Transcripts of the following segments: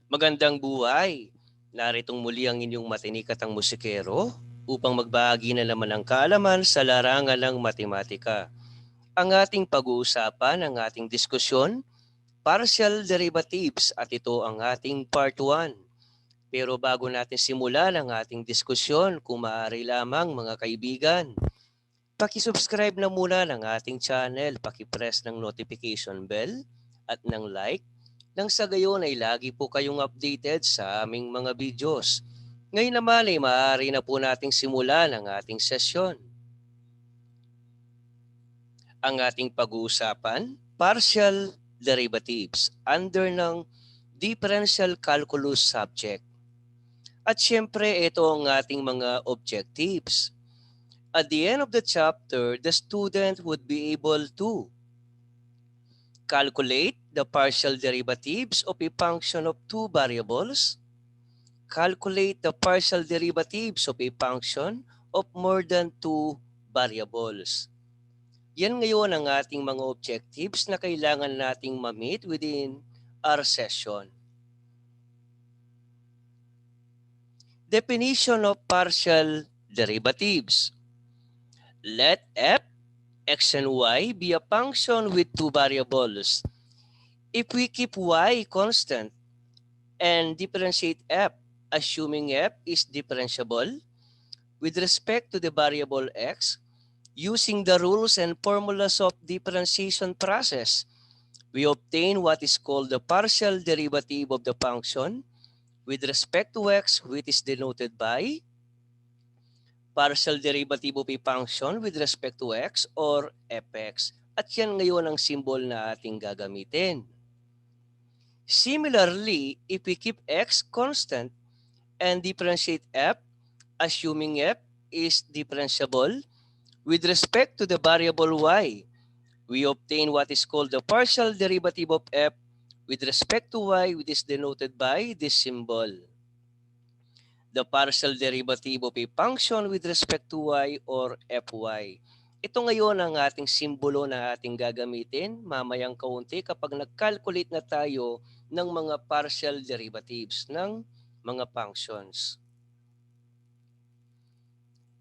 Magandang buhay! Naritong muli ang inyong matinikatang musikero upang magbahagi na naman ng kaalaman sa larangan ng matematika. Ang ating pag-uusapan, ang ating diskusyon, partial derivatives at ito ang ating part 1. Pero bago natin simulan ang ating diskusyon, kung maaari lamang mga kaibigan, paki-subscribe na muna ng ating channel, paki-press ng notification bell at ng like nang sa gayon ay lagi po kayong updated sa aming mga videos. Ngayon naman ay maaari na po nating simulan ang ating sesyon. Ang ating pag-uusapan, partial derivatives under ng differential calculus subject. At syempre ito ang ating mga objectives. At the end of the chapter, the student would be able to calculate the partial derivatives of a function of two variables, calculate the partial derivatives of a function of more than two variables. Yan ngayon ang ating mga objectives na kailangan nating ma-meet within our session. Definition of partial derivatives. Let f, x, and y be a function with two variables. If we keep y constant and differentiate f, assuming f is differentiable with respect to the variable x, using the rules and formulas of differentiation process, we obtain what is called the partial derivative of the function with respect to x, which is denoted by partial derivative of a function with respect to x or fx. At yan ngayon ang symbol na ating gagamitin. Similarly, if we keep x constant and differentiate f, assuming f is differentiable with respect to the variable y, we obtain what is called the partial derivative of f with respect to y, which is denoted by this symbol. The partial derivative of a function with respect to y or fy. Ito ngayon ang ating simbolo na ating gagamitin mamayang kaunti kapag nag-calculate na tayo ng mga partial derivatives ng mga functions.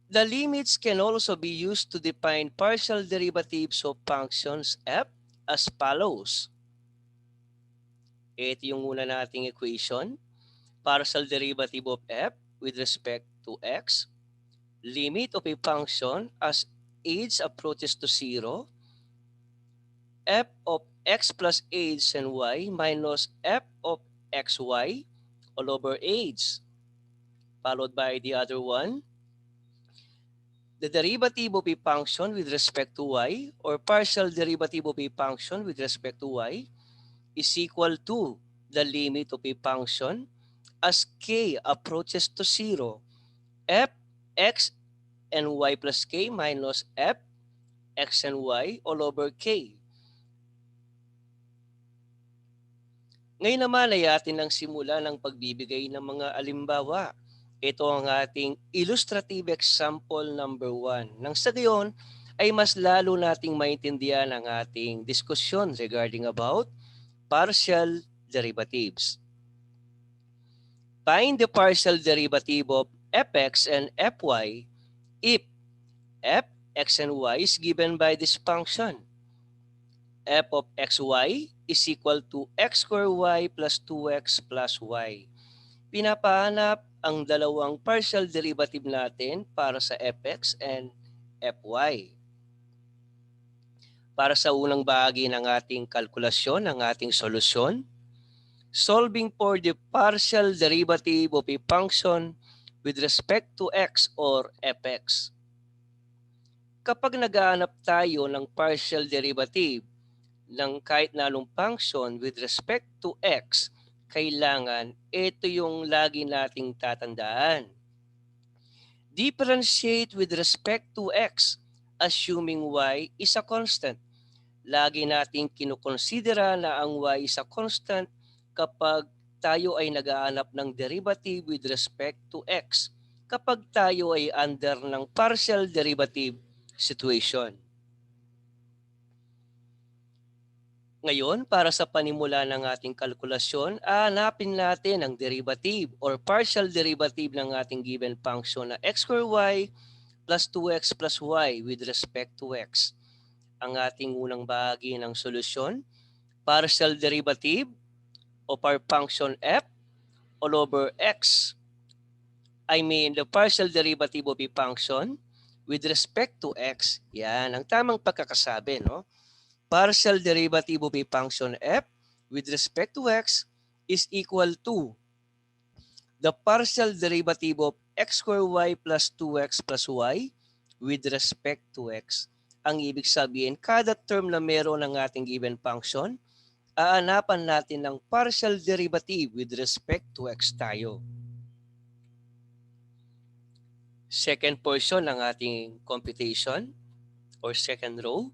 The limits can also be used to define partial derivatives of functions f as follows. Ito yung una nating equation. Partial derivative of f with respect to x. Limit of a function as age approaches to 0. F of x plus age and y minus f of xy all over age. Followed by the other one. The derivative of a function with respect to y or partial derivative of a function with respect to y is equal to the limit of a function as k approaches to 0, f, x, and y plus k minus f, x, and y all over k. Ngayon naman ay atin ang simula ng pagbibigay ng mga alimbawa. Ito ang ating illustrative example number 1. Nang sa gayon ay mas lalo nating maintindihan ang ating diskusyon regarding about partial derivatives. Find the partial derivative of fx and fy if f, x, and y is given by this function. F of xy is equal to x squared y plus 2x plus y. Pinapahanap ang dalawang partial derivative natin para sa fx and fy. Para sa unang bahagi ng ating kalkulasyon, ng ating solusyon, solving for the partial derivative of a function with respect to x or fx. Kapag naghahanap tayo ng partial derivative ng kahit na anong function with respect to x, kailangan ito yung lagi nating tatandaan. Differentiate with respect to x, assuming y is a constant. Lagi nating kinukonsidera na ang y is a constant kapag tayo ay naghahanap ng derivative with respect to x, kapag tayo ay under ng partial derivative situation. Ngayon, para sa panimula ng ating kalkulasyon, hanapin natin ang derivative or partial derivative ng ating given function na x squared y plus 2x plus y with respect to x. Ang ating unang bahagi ng solusyon, partial derivative of our function f all over x. I mean, the partial derivative of a function with respect to x. Yan, ang tamang pagkakasabi, no? Partial derivative of a function f with respect to x is equal to the partial derivative of x squared y plus 2x plus y with respect to x. Ang ibig sabihin, kada term na meron ng ating given function, aanapan natin ng partial derivative with respect to x tayo. Second portion ng ating computation or second row,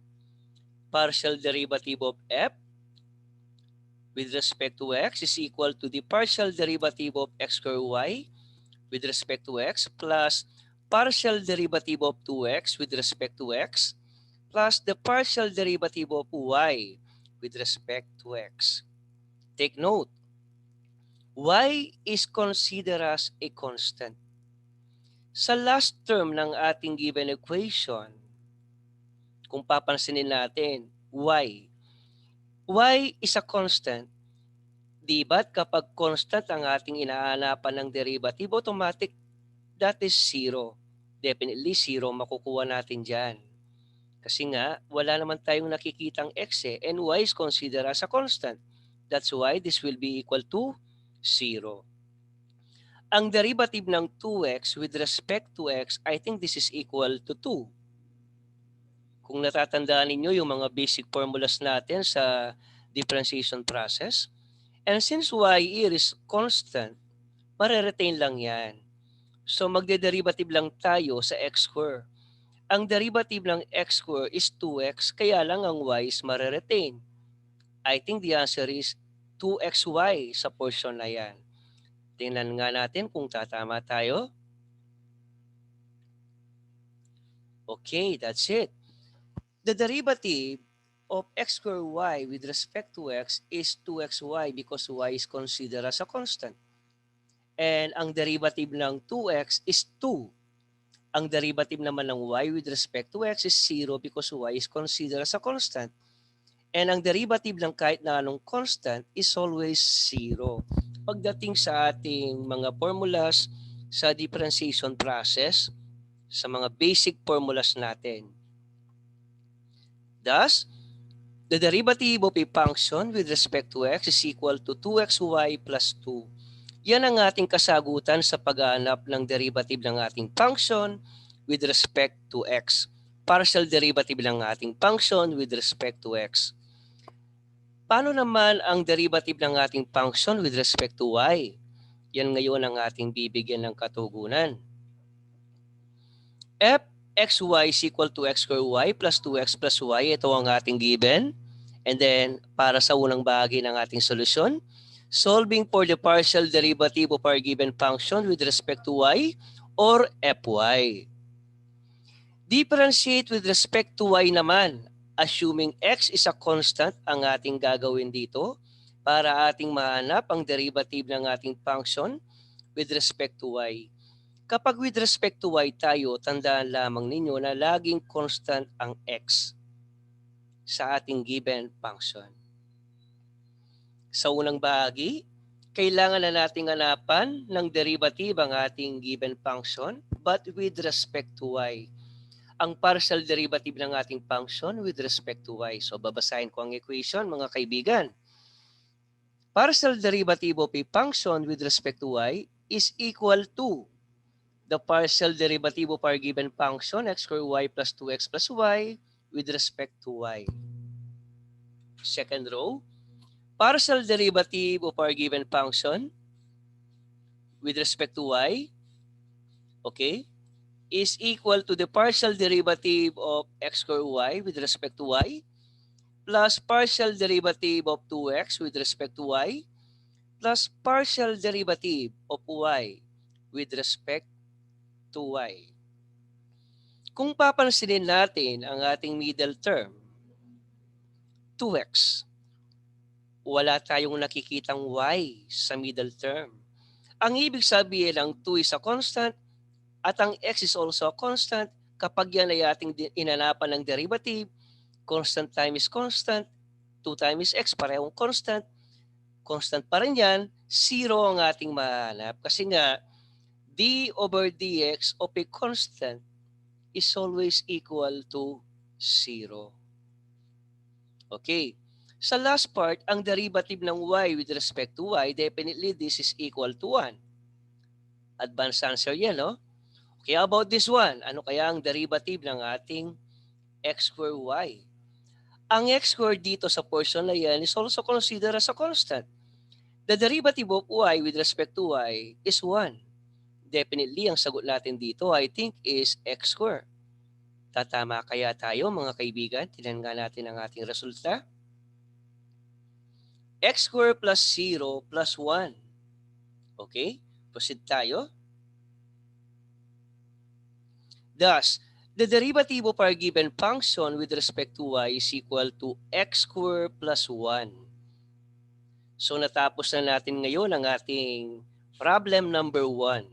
partial derivative of f with respect to x is equal to the partial derivative of x squared y with respect to x plus partial derivative of 2x with respect to x plus the partial derivative of y with respect to x. Take note, y is considered as a constant. Sa last term ng ating given equation, kung papansinin natin, y is a constant. Di ba't kapag constant ang ating inaanapan ng derivative, automatic, that is 0. Definitely 0 makukuha natin dyan. Kasi nga, wala naman tayong nakikitang x and y is considered as a constant. That's why this will be equal to 0. Ang derivative ng 2x with respect to x, I think this is equal to 2. Kung natatandaan ninyo yung mga basic formulas natin sa differentiation process, and since y is constant, mareretain lang yan. So magde-derivative lang tayo sa x square. Ang derivative ng x square is 2x, kaya lang ang y is mareretain. I think the answer is 2xy sa portion na yan. Tingnan nga natin kung tatama tayo. Okay, that's it. The derivative of x squared y with respect to x is 2xy because y is considered as a constant. And ang derivative ng 2x is 2. Ang derivative naman ng y with respect to x is 0 because y is considered as a constant. And ang derivative ng kahit na anong constant is always 0. Pagdating sa ating mga formulas sa differentiation process, sa mga basic formulas natin. Thus, the derivative of a function with respect to x is equal to 2xy plus 2. Yan ang ating kasagutan sa paghahanap ng derivative ng ating function with respect to x. Partial derivative ng ating function with respect to x. Paano naman ang derivative ng ating function with respect to y? Yan ngayon ang ating bibigyan ng katugunan. fxy is equal to x squared y plus 2x plus y. Ito ang ating given. And then, para sa unang bahagi ng ating solusyon, solving for the partial derivative of our given function with respect to y or fy. Differentiate with respect to y naman. Assuming x is a constant ang ating gagawin dito para ating mahanap ang derivative ng ating function with respect to y. Kapag with respect to y tayo, tandaan lamang ninyo na laging constant ang x sa ating given function. Sa unang bahagi, kailangan na nating hanapan ng derivative ang ating given function but with respect to y. Ang partial derivative ng ating function with respect to y. So babasahin ko ang equation mga kaibigan. Partial derivative of a function with respect to y is equal to the partial derivative of our given function x squared y plus 2x plus y with respect to y. Second row, partial derivative of our given function with respect to y, okay, is equal to the partial derivative of x squared y with respect to y plus partial derivative of 2x with respect to y plus partial derivative of y with respect to y. Kung papansinin natin ang ating middle term, 2x, wala tayong nakikitang y sa middle term. Ang ibig sabihin ng 2 is a constant at ang x is also a constant. Kapag yan ay ating inanapan ng derivative, constant times constant, 2 times x parehong constant, constant pa rin yan, 0 ang ating mahanap. Kasi nga, d over dx of a constant is always equal to 0. Okay. Sa last part, ang derivative ng y with respect to y, definitely this is equal to 1. Advanced answer yan, no? Okay, how about this one? Ano kaya ang derivative ng ating x squared y? Ang x squared dito sa portion na yan is also considered as a constant. The derivative of y with respect to y is 1. Definitely, ang sagot natin dito, I think, is x squared. Tatama kaya tayo, mga kaibigan? Tingnan nga natin ang ating resulta. X squared plus 0 plus 1. Okay? Proceed tayo. Thus, the derivative of our given function with respect to y is equal to x squared plus 1. So natapos na natin ngayon ang ating problem number 1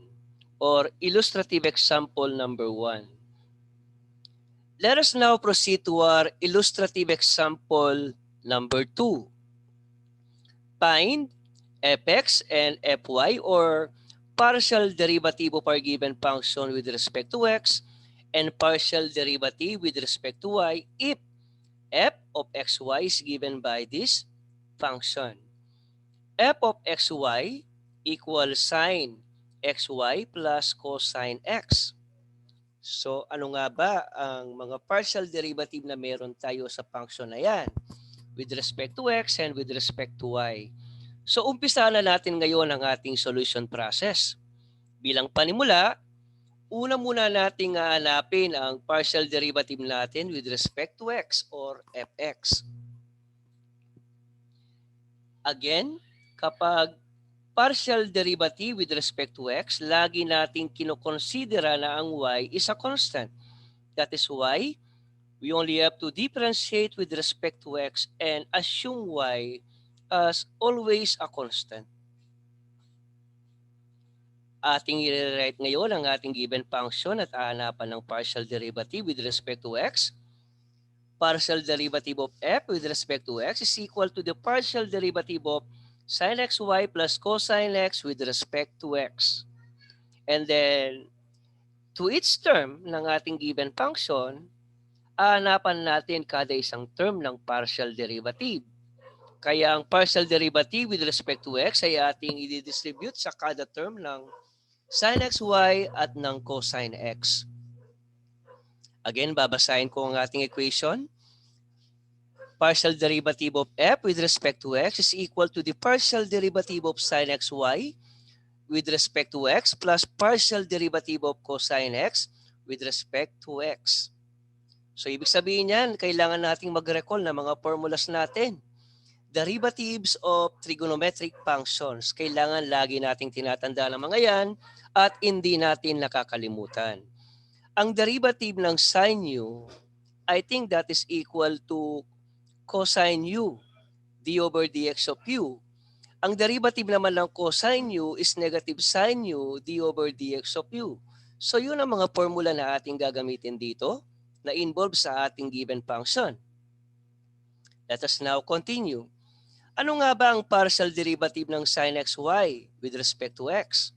or illustrative example number 1. Let us now proceed to our illustrative example number 2. Find fx and fy or partial derivative of our given function with respect to x and partial derivative with respect to y if f of xy is given by this function. F of xy equals sine xy plus cosine x. So ano nga ba ang mga partial derivative na meron tayo sa function na yan with respect to x and with respect to y? So umpisa na natin ngayon ang ating solution process. Bilang panimula, una muna nating hahanapin ang partial derivative natin with respect to x or fx. Again, kapag partial derivative with respect to x, lagi nating kinokonsidera na ang y is a constant. That is why we only have to differentiate with respect to x and assume y as always a constant. Ating i-rewrite ngayon ang ating given function at hahanapan ng partial derivative with respect to x. Partial derivative of f with respect to x is equal to the partial derivative of sin xy plus cosine x with respect to x. And then, to each term ng ating given function, hahanapan natin kada isang term ng partial derivative. Kaya ang partial derivative with respect to x ay ating i-distribute sa kada term ng sin xy at ng cosine x. Again, babasahin ko ang ating equation. Partial derivative of f with respect to x is equal to the partial derivative of sin xy with respect to x plus partial derivative of cosine x with respect to x. So, ibig sabihin yan, kailangan nating mag-recall ng mga formulas natin. Derivatives of trigonometric functions. Kailangan lagi nating tinatanda ng mga yan at hindi natin nakakalimutan. Ang derivative ng sin u, I think that is equal to cosine u, d over dx of u. Ang derivative naman ng cosine u is negative sin u, d over dx of u. So yun ang mga formula na ating gagamitin dito na involved sa ating given function. Let us now continue. Ano nga ba ang partial derivative ng sin xy with respect to x?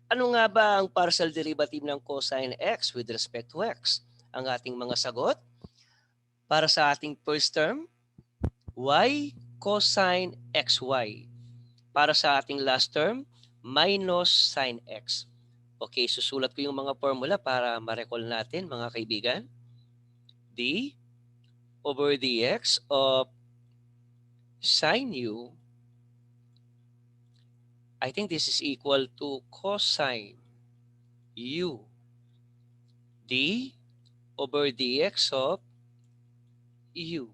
Ano nga ba ang partial derivative ng cosine x with respect to x? Ang ating mga sagot para sa ating first term, y cosine xy. Para sa ating last term, minus sin x. Okay, susulat ko yung mga formula para ma-recall natin, mga kaibigan. D over dx of sin u, I think this is equal to cosine u, d over dx of u.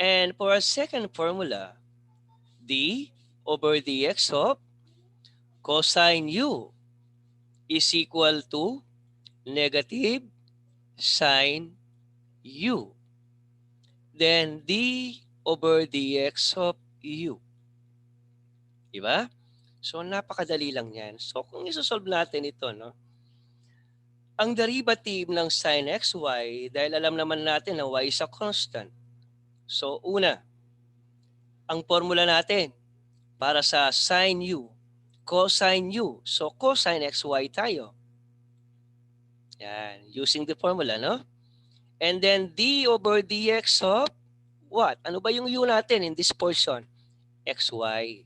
And for our second formula, d over dx of cosine u is equal to negative sin u. Then d over dx of u. Diba? So, napakadali lang yan. So, kung isosolve natin ito, no? Ang derivative ng sin xy, dahil alam naman natin na y is a constant. So, una, ang formula natin para sa sin u, cosine u. So, cosine xy tayo. Yan, using the formula, no? And then d over dx of what? Ano ba yung u natin in this portion? Xy.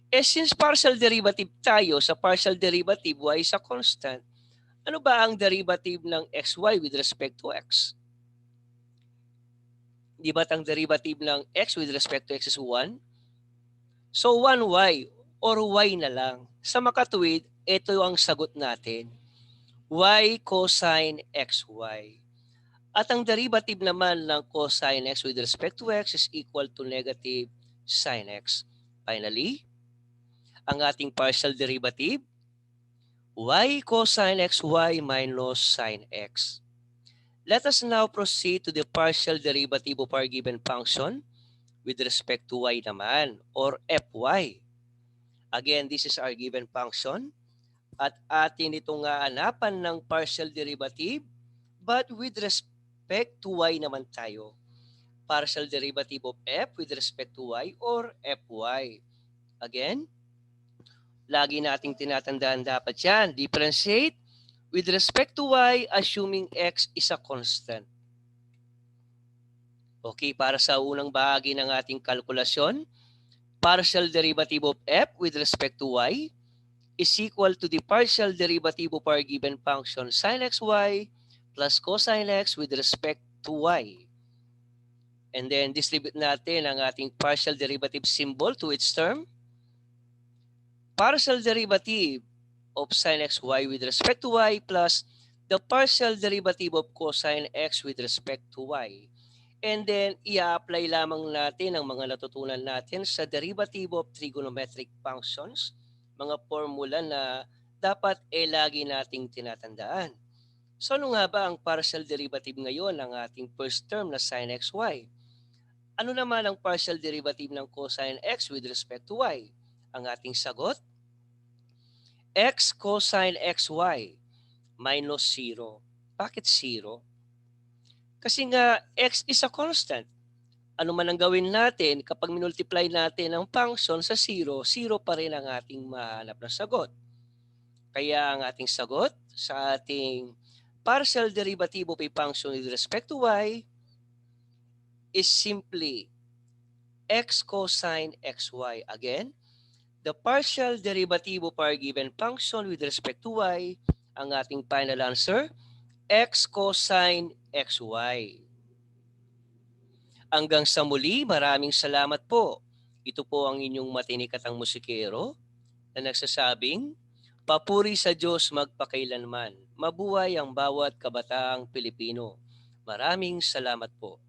Eh since partial derivative tayo, sa partial derivative, y is a constant. Ano ba ang derivative ng xy with respect to x? Di ba't ang derivative ng x with respect to x is 1? So 1y or y na lang. Sa makatuwid, ito ang sagot natin. Y cosine xy. At ang derivative naman ng cosine x with respect to x is equal to negative sine x. Finally, ang ating partial derivative, y cosine xy minus sine x. Let us now proceed to the partial derivative of our given function with respect to y naman, or fy. Again, this is our given function. At atin itong hanapan ng partial derivative, but with respect to y naman tayo. Partial derivative of f with respect to y or fy. Again, lagi nating tinatandaan dapat yan. Differentiate with respect to y assuming x is a constant. Okay, para sa unang bahagi ng ating kalkulasyon, partial derivative of f with respect to y is equal to the partial derivative of our given function sin xy plus cosine x with respect to y. And then distribute natin ang ating partial derivative symbol to its term. Partial derivative of sin xy with respect to y plus the partial derivative of cosine x with respect to y. And then, i-apply lamang natin ang mga natutunan natin sa derivative of trigonometric functions, mga formula na dapat lagi nating tinatandaan. So, ano nga ba ang partial derivative ngayon ng ating first term na sin xy? Ano naman ang partial derivative ng cosine x with respect to y? Ang ating sagot, x cosine xy minus 0. Bakit 0? Kasi nga, x is a constant. Ano man ang gawin natin, kapag minultiply natin ang function sa 0, 0 pa rin ang ating mahanap na sagot. Kaya ang ating sagot sa ating partial derivative of a function with respect to y is simply x cosine xy. Again, the partial derivative of our given function with respect to y, ang ating final answer, x cosine xy. Hanggang sa muli, maraming salamat po. Ito po ang inyong matinikatang musikero na nagsasabing, papuri sa Diyos magpakailanman. Mabuhay ang bawat kabataang Pilipino. Maraming salamat po.